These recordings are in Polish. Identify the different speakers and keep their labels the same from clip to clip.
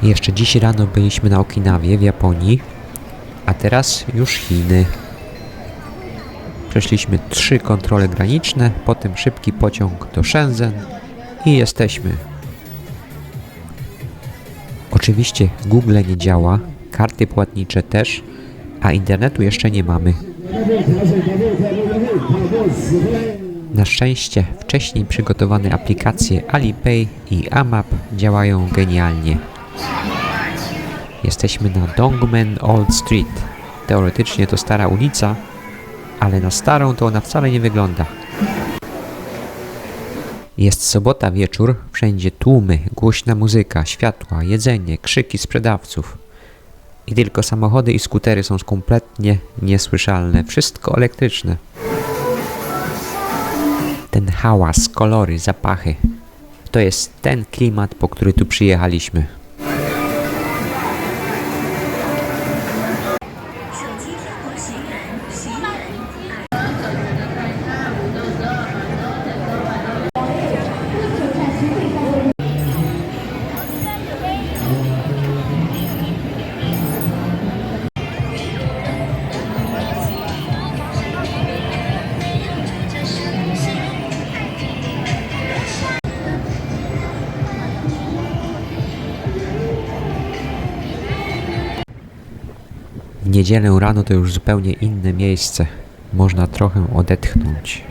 Speaker 1: Jeszcze dziś rano byliśmy na Okinawie w Japonii, a teraz już Chiny. Przeszliśmy 3 kontrole graniczne, potem szybki pociąg do Shenzhen i jesteśmy. Oczywiście Google nie działa, karty płatnicze też, a internetu jeszcze nie mamy. Na szczęście wcześniej przygotowane aplikacje Alipay i Amap działają genialnie. Jesteśmy na Dongmen Old Street. Teoretycznie to stara ulica, ale na starą to ona wcale nie wygląda. Jest sobota wieczór, wszędzie tłumy, głośna muzyka, światła, jedzenie, krzyki sprzedawców. I tylko samochody i skutery są kompletnie niesłyszalne. Wszystko elektryczne. Ten hałas, kolory, zapachy. To jest ten klimat, po który tu przyjechaliśmy. W niedzielę rano to już zupełnie inne miejsce. Można trochę odetchnąć.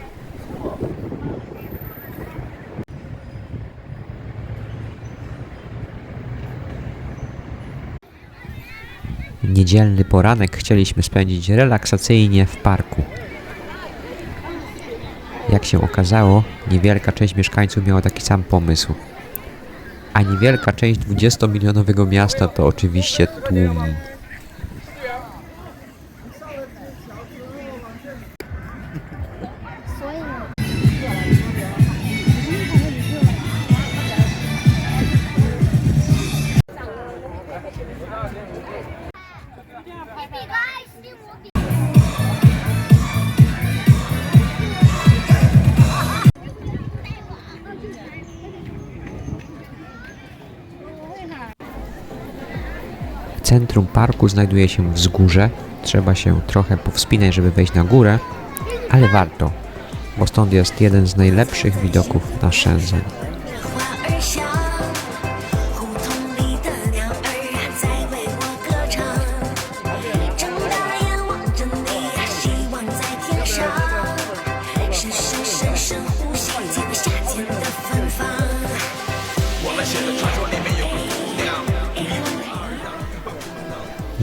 Speaker 1: Niedzielny poranek chcieliśmy spędzić relaksacyjnie w parku. Jak się okazało, niewielka część mieszkańców miała taki sam pomysł. A niewielka część 20-milionowego miasta to oczywiście tłum. W centrum parku znajduje się wzgórze. Trzeba się trochę powspinać, żeby wejść na górę, ale warto, bo stąd jest jeden z najlepszych widoków na Shenzhen.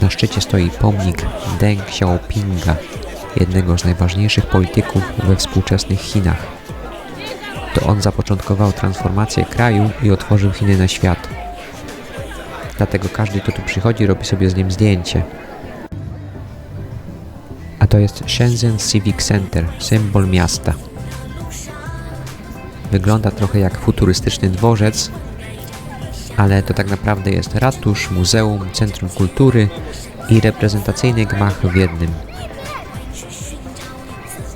Speaker 1: Na szczycie stoi pomnik Deng Xiaopinga, jednego z najważniejszych polityków we współczesnych Chinach. To on zapoczątkował transformację kraju i otworzył Chiny na świat. Dlatego każdy, kto tu przychodzi, robi sobie z nim zdjęcie. A to jest Shenzhen Civic Center, symbol miasta. Wygląda trochę jak futurystyczny dworzec, ale to tak naprawdę jest ratusz, muzeum, centrum kultury i reprezentacyjny gmach w jednym.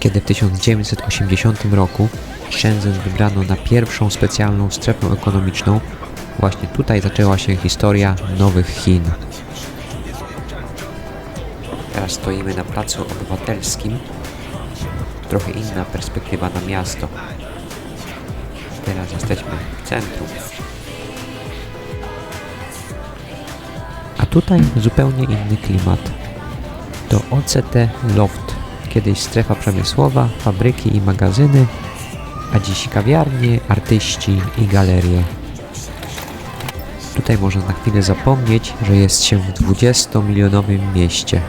Speaker 1: Kiedy w 1980 roku Shenzhen wybrano na pierwszą specjalną strefę ekonomiczną, właśnie tutaj zaczęła się historia nowych Chin. Teraz stoimy na Placu Obywatelskim. Trochę inna perspektywa na miasto. Teraz jesteśmy w centrum. A tutaj zupełnie inny klimat. To OCT Loft, kiedyś strefa przemysłowa, fabryki i magazyny, a dziś kawiarnie, artyści i galerie. Tutaj można na chwilę zapomnieć, że jest się w 20-milionowym mieście.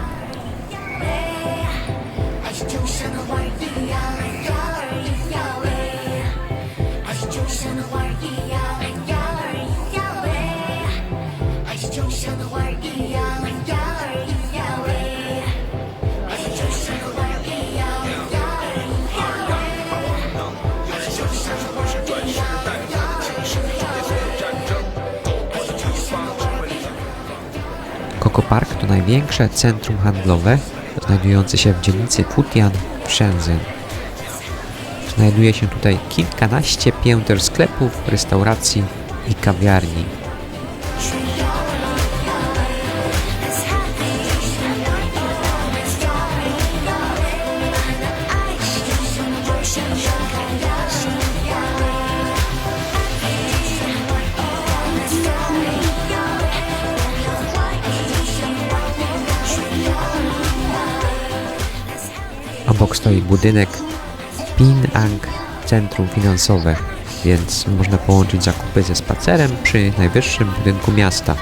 Speaker 1: Coco Park to największe centrum handlowe znajdujące się w dzielnicy Futian w Shenzhen. Znajduje się tutaj kilkanaście pięter sklepów, restauracji i kawiarni. obok stoi budynek Ping An Centrum Finansowe, więc można połączyć zakupy ze spacerem przy najwyższym budynku miasta.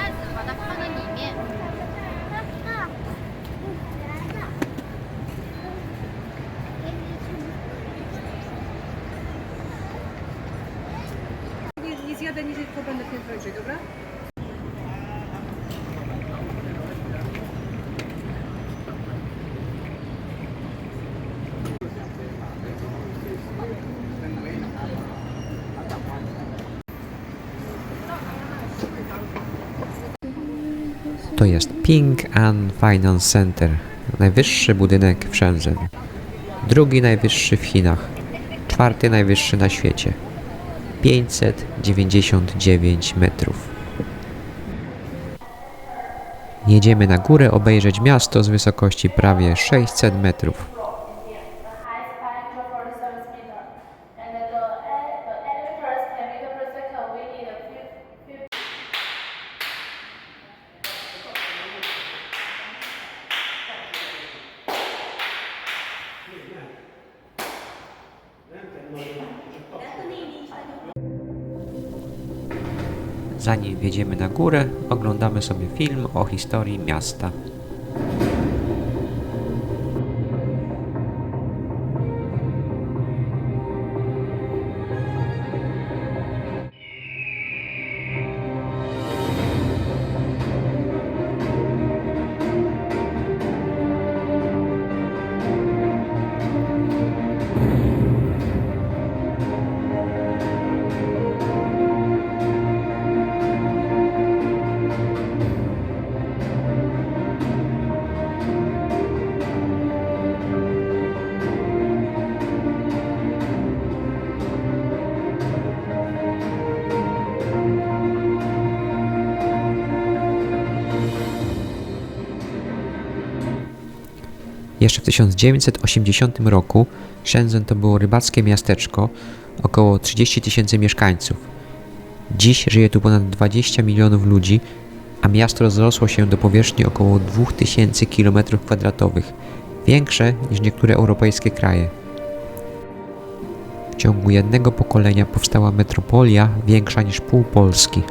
Speaker 2: Nie zjadę niżej, tylko będę piętro niżej, dobra?
Speaker 1: To jest Ping An Finance Center, najwyższy budynek w Shenzhen, drugi najwyższy w Chinach, czwarty najwyższy na świecie. 599 metrów. Jedziemy na górę obejrzeć miasto z wysokości prawie 600 metrów. Zanim wjedziemy na górę, oglądamy sobie film o historii miasta. Jeszcze w 1980 roku Shenzhen to było rybackie miasteczko, około 30 000 mieszkańców. Dziś żyje tu ponad 20 milionów ludzi, a miasto rozrosło się do powierzchni około 2000 km², większe niż niektóre europejskie kraje. W ciągu jednego pokolenia powstała metropolia większa niż pół Polski.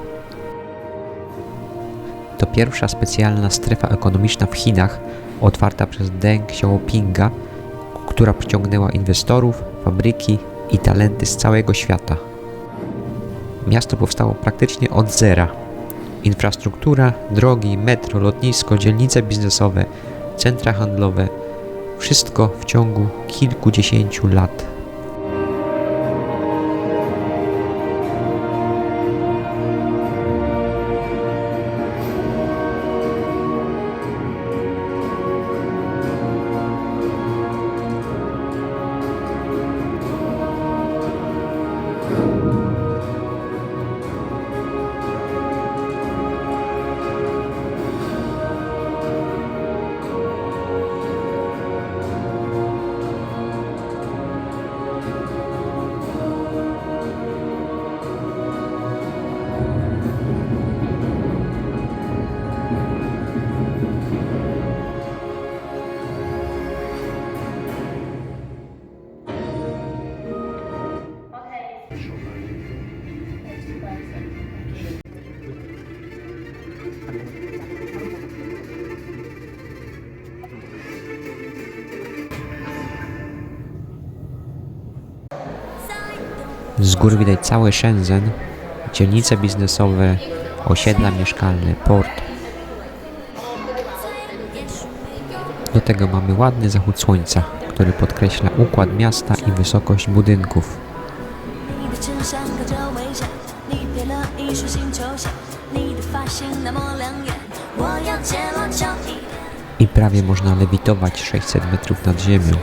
Speaker 1: To pierwsza specjalna strefa ekonomiczna w Chinach, otwarta przez Deng Xiaopinga, która przyciągnęła inwestorów, fabryki i talenty z całego świata. Miasto powstało praktycznie od zera. Infrastruktura, drogi, metro, lotnisko, dzielnice biznesowe, centra handlowe – wszystko w ciągu kilkudziesięciu lat. Z góry widać cały Shenzhen, dzielnice biznesowe, osiedla mieszkalne, port. Do tego mamy ładny zachód słońca, który podkreśla układ miasta i wysokość budynków. I prawie można lewitować 600 metrów nad ziemią.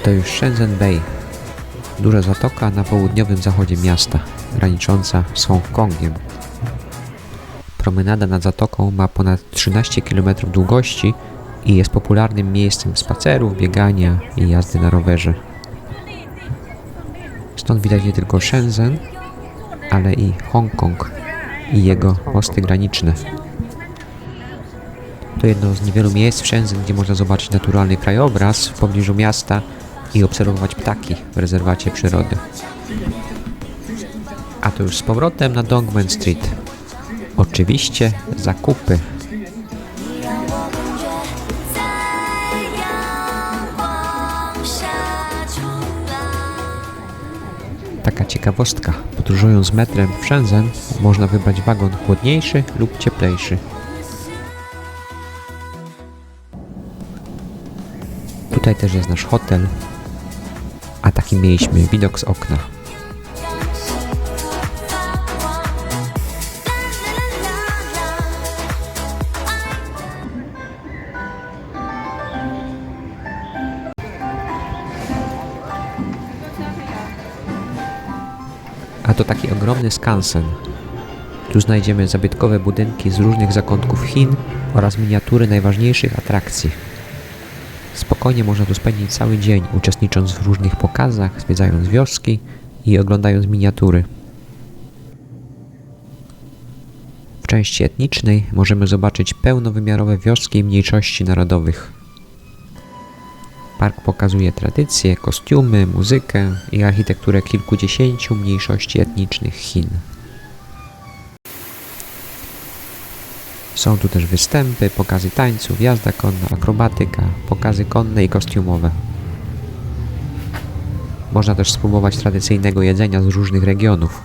Speaker 1: To już Shenzhen Bay, duża zatoka na południowym zachodzie miasta, granicząca z Hongkongiem. Promenada nad zatoką ma ponad 13 km długości i jest popularnym miejscem spacerów, biegania i jazdy na rowerze. Stąd widać nie tylko Shenzhen, ale i Hongkong i jego mosty graniczne. To jedno z niewielu miejsc w Shenzhen, gdzie można zobaczyć naturalny krajobraz w pobliżu miasta i obserwować ptaki w rezerwacie przyrody. A to już z powrotem na Dongmen Street. Oczywiście zakupy. Taka ciekawostka. Podróżując metrem w Shenzhen można wybrać wagon chłodniejszy lub cieplejszy. Tutaj też jest nasz hotel, a taki mieliśmy widok z okna. A to taki ogromny skansen. Tu znajdziemy zabytkowe budynki z różnych zakątków Chin oraz miniatury najważniejszych atrakcji. Spokojnie można tu spędzić cały dzień, uczestnicząc w różnych pokazach, zwiedzając wioski i oglądając miniatury. W części etnicznej możemy zobaczyć pełnowymiarowe wioski mniejszości narodowych. Park pokazuje tradycje, kostiumy, muzykę i architekturę kilkudziesięciu mniejszości etnicznych Chin. Są tu też występy, pokazy tańców, jazda konna, akrobatyka, pokazy konne i kostiumowe. Można też spróbować tradycyjnego jedzenia z różnych regionów.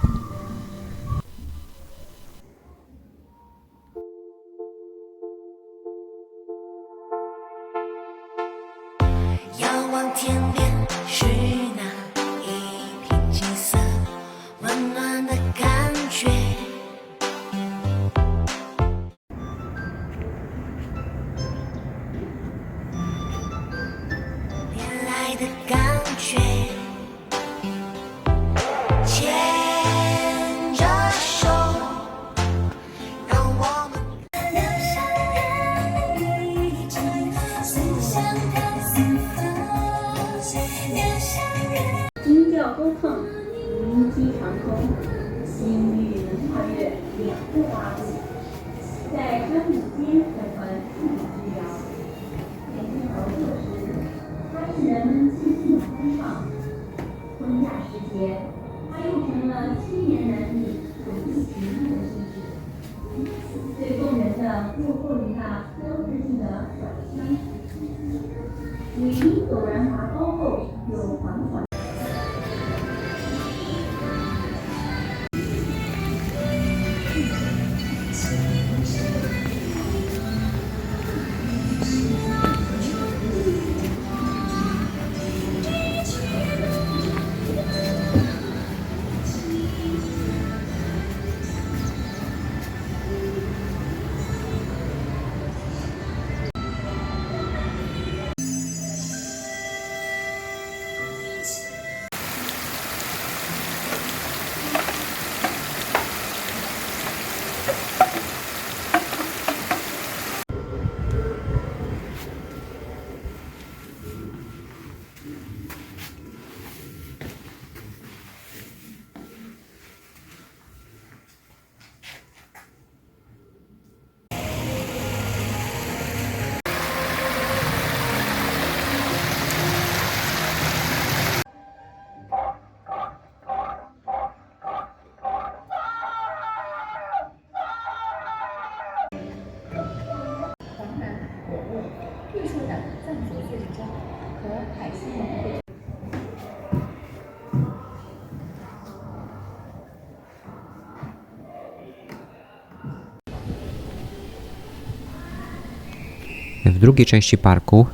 Speaker 1: W drugiej części parku,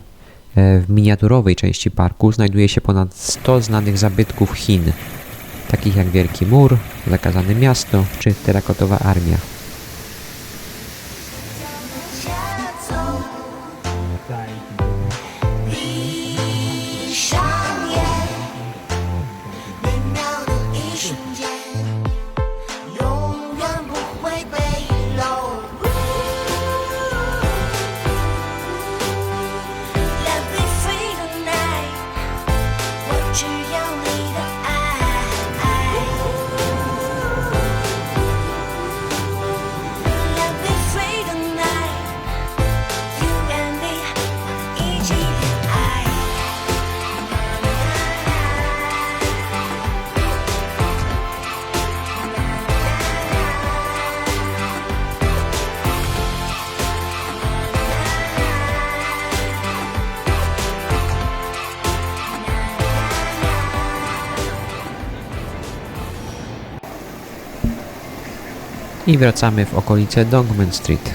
Speaker 1: w miniaturowej części parku, znajduje się ponad 100 znanych zabytków Chin, takich jak Wielki Mur, Zakazane Miasto czy Terakotowa Armia.
Speaker 3: Shine.
Speaker 1: i wracamy w okolice Dongmen Street.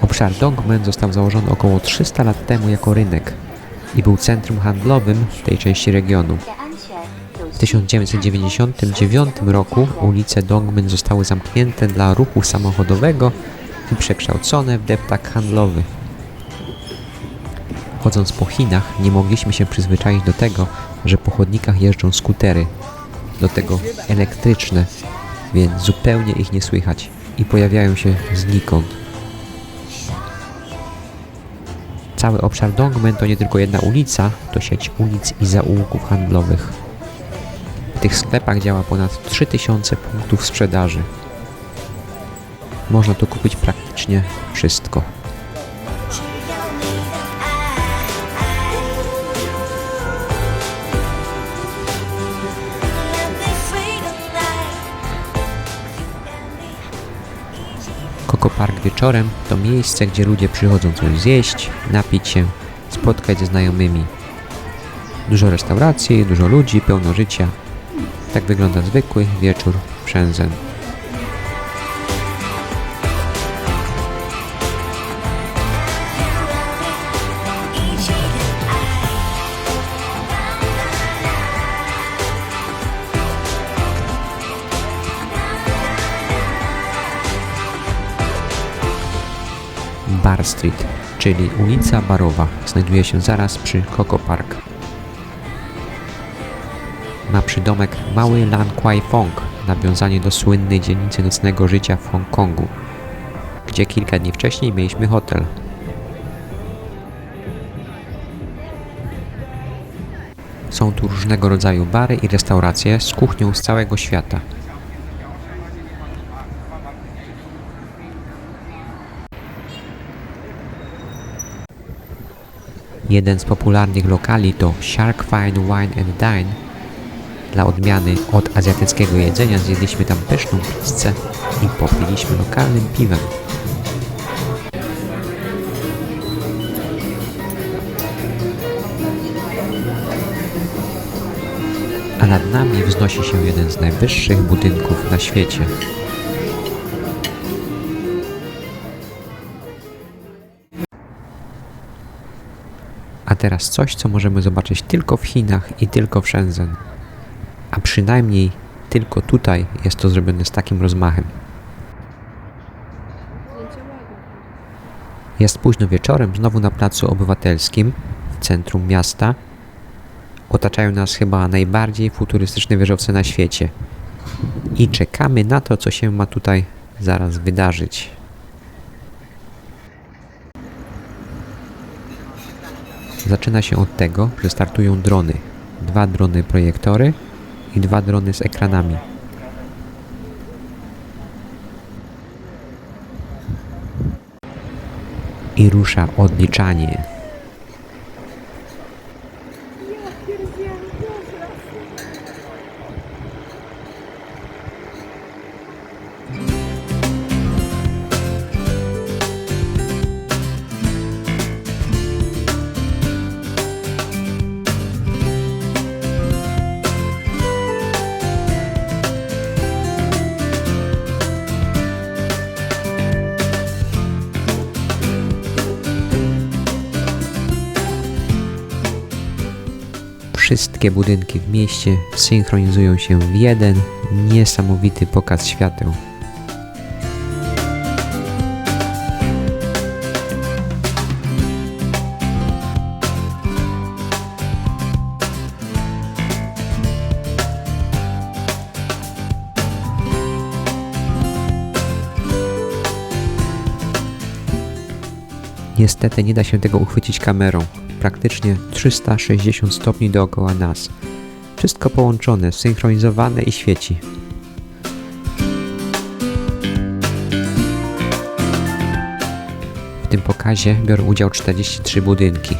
Speaker 1: Obszar Dongmen został założony około 300 lat temu jako rynek i był centrum handlowym tej części regionu. W 1999 roku ulice Dongmen zostały zamknięte dla ruchu samochodowego i przekształcone w deptak handlowy. Chodząc po Chinach nie mogliśmy się przyzwyczaić do tego, że po chodnikach jeżdżą skutery, do tego elektryczne, więc zupełnie ich nie słychać i pojawiają się znikąd. Cały obszar Dongmen to nie tylko jedna ulica, to sieć ulic i zaułków handlowych. W tych sklepach działa ponad 3000 punktów sprzedaży. Można tu kupić praktycznie wszystko. Coco Park wieczorem to miejsce, gdzie ludzie przychodzą coś zjeść, napić się, spotkać ze znajomymi. Dużo restauracji, dużo ludzi, pełno życia. Tak wygląda zwykły wieczór w Shenzhen. Bar Street, czyli ulica Barowa, znajduje się zaraz przy Coco Park. Ma przydomek Mały Lan Kwai Fong, nawiązanie do słynnej dzielnicy nocnego życia w Hongkongu, gdzie kilka dni wcześniej mieliśmy hotel. Są tu różnego rodzaju bary i restauracje z kuchnią z całego świata. Jeden z popularnych lokali to Shark Fin Wine and Dine. Dla odmiany od azjatyckiego jedzenia zjedliśmy tam pyszną pizzę i popiliśmy lokalnym piwem. A nad nami wznosi się jeden z najwyższych budynków na świecie. A teraz coś, co możemy zobaczyć tylko w Chinach i tylko w Shenzhen. A przynajmniej tylko tutaj jest to zrobione z takim rozmachem. Jest późno wieczorem, znowu na Placu Obywatelskim, w centrum miasta. Otaczają nas chyba najbardziej futurystyczne wieżowce na świecie. I czekamy na to, co się ma tutaj zaraz wydarzyć. Zaczyna się od tego, że startują drony. 2 drony projektory i 2 drony z ekranami. I rusza odliczanie. Wszystkie budynki w mieście synchronizują się w jeden niesamowity pokaz świateł. Niestety nie da się tego uchwycić kamerą. Praktycznie 360 stopni dookoła nas. Wszystko połączone, synchronizowane i świeci. W tym pokazie biorą udział 43 budynki.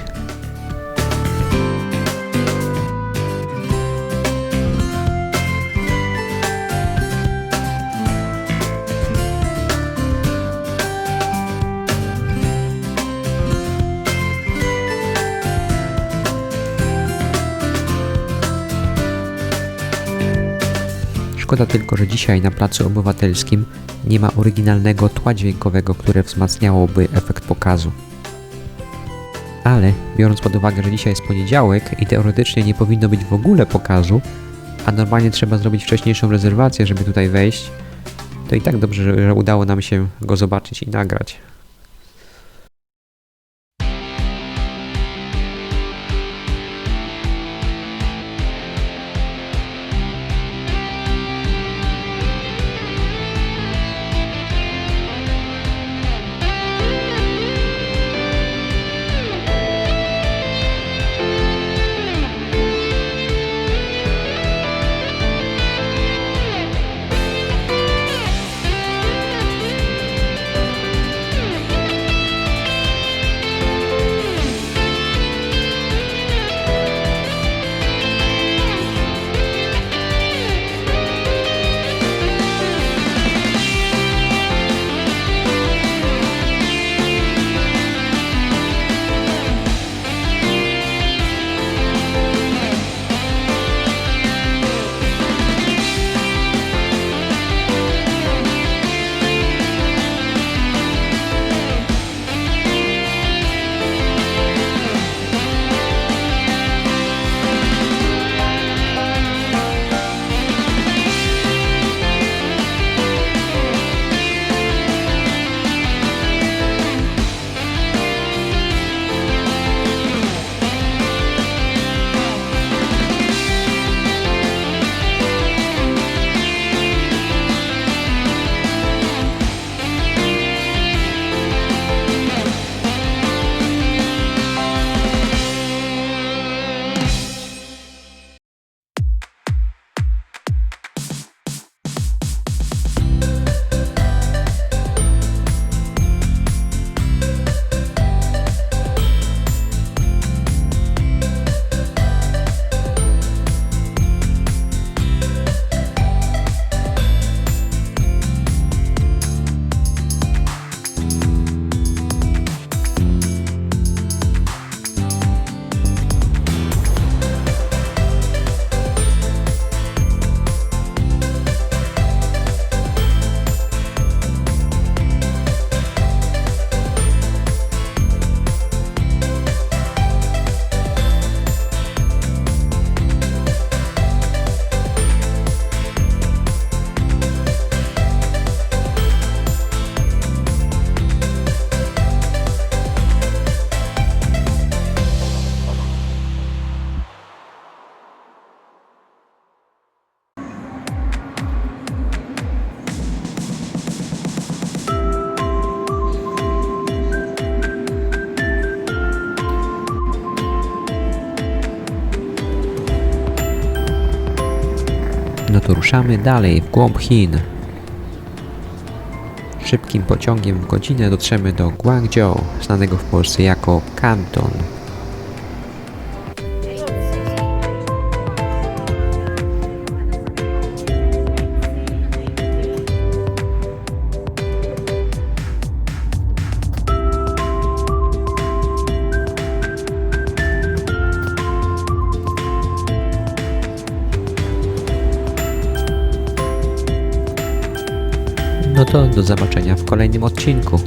Speaker 1: Szkoda tylko, że dzisiaj na Placu Obywatelskim nie ma oryginalnego tła dźwiękowego, które wzmacniałoby efekt pokazu. Ale biorąc pod uwagę, że dzisiaj jest poniedziałek i teoretycznie nie powinno być w ogóle pokazu, a normalnie trzeba zrobić wcześniejszą rezerwację, żeby tutaj wejść, to i tak dobrze, że udało nam się go zobaczyć i nagrać. No to ruszamy dalej, w głąb Chin. Szybkim pociągiem w godzinę dotrzemy do Guangzhou, znanego w Polsce jako Kanton. No to do zobaczenia w kolejnym odcinku.